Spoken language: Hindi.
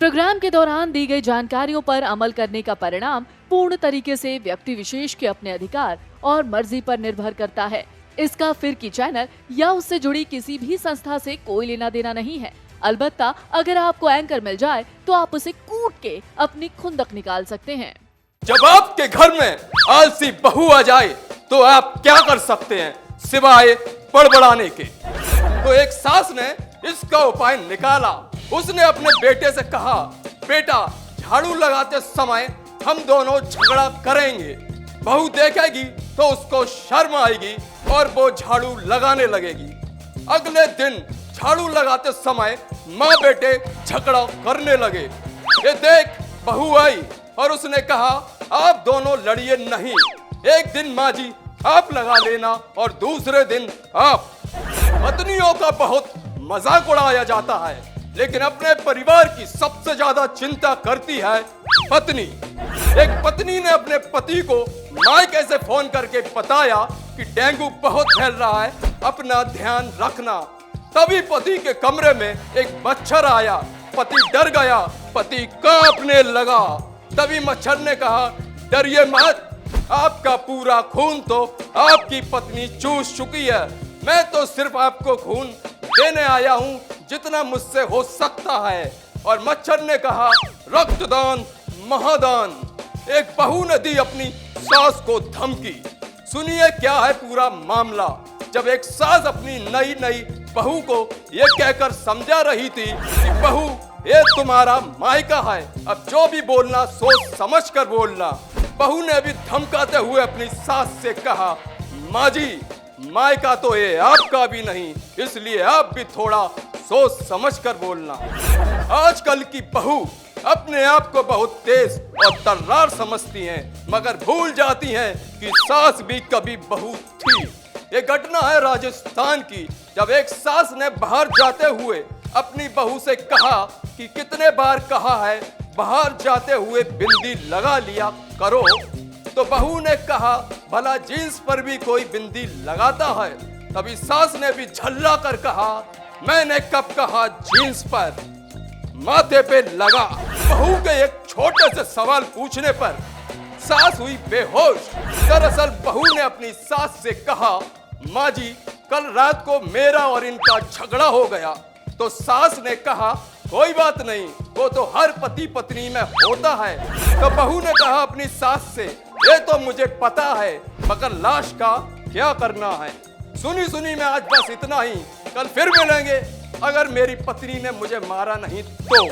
प्रोग्राम के दौरान दी गई जानकारियों पर अमल करने का परिणाम पूर्ण तरीके से व्यक्ति विशेष के अपने अधिकार और मर्जी पर निर्भर करता है। इसका फिरकी चैनल या उससे जुड़ी किसी भी संस्था से कोई लेना देना नहीं है। अलबत्ता अगर आपको एंकर मिल जाए तो आप उसे कूट के अपनी खुंदक निकाल सकते हैं। जब आपके घर में आलसी बहू आ जाए तो आप क्या कर सकते हैं सिवाय बड़बड़ाने के। तो एक सास ने इसका उपाय निकाला। उसने अपने बेटे से कहा, बेटा झाड़ू लगाते समय हम दोनों झगड़ा करेंगे। बहू देखेगी तो उसको शर्म आएगी और वो झाड़ू लगाने लगेगी। अगले दिन झाड़ू लगाते समय माँ बेटे झगड़ा करने लगे। ये देख बहू आई और उसने कहा, आप दोनों लड़िए नहीं, एक दिन माँ जी आप लगा लेना और दूसरे दिन आप। पत्नियों का बहुत मजाक उड़ाया जाता है, लेकिन अपने परिवार की सबसे ज्यादा चिंता करती है पत्नी। एक पत्नी ने अपने पति को मायके से फोन करके बताया कि डेंगू बहुत फैल रहा है, अपना ध्यान रखना। तभी पति के कमरे में एक मच्छर आया। पति डर गया, पति कांपने लगा। तभी मच्छर ने कहा, डरिए मत, आपका पूरा खून तो आपकी पत्नी चूस चुकी है। मैं तो सिर्फ आपको खून देने आया हूँ जितना मुझसे हो सकता है। और मच्छर ने कहा, रक्तदान महादान। एक बहू ने दी अपनी सास को धमकी। सुनिए क्या है पूरा मामला। जब एक सास अपनी नई नई बहू को ये कहकर समझा रही थी कि बहू ये तुम्हारा मायका है, अब जो भी बोलना सोच समझ कर बोलना। बहू ने अभी धमकाते हुए अपनी सास से कहा, माँ जी मायका तो ये आपका भी नहीं, इसलिए आप भी थोड़ा सोच समझ कर बोलना। आजकल की बहू अपने आप को बहुत तेज और तर्रार समझती हैं, मगर भूल जाती हैं कि सास भी कभी बहू थी। ये घटना है राजस्थान की, जब एक सास ने बाहर जाते हुए अपनी बहू से कहा कि कितने बार कहा है बाहर जाते हुए बिंदी लगा लिया करो। तो बहू ने कहा, भला जींस पर भी कोई बिंदी लगाता है? तभी सास ने भी झल्ला कर कहा, मैंने कब कहा जींस पर, माथे पे लगा। बहू के एक छोटे से सवाल पूछने पर सास हुई बेहोश। दरअसल बहू ने अपनी सास से कहा, माँ जी कल रात को मेरा और इनका झगड़ा हो गया। तो सास ने कहा, कोई बात नहीं, वो तो हर पति पत्नी में होता है। तो बहू ने कहा अपनी सास से, ये तो मुझे पता है, मगर लाश का क्या करना है। सुनी सुनी में आज बस इतना ही, कल फिर मिलेंगे अगर मेरी पत्नी ने मुझे मारा नहीं तो।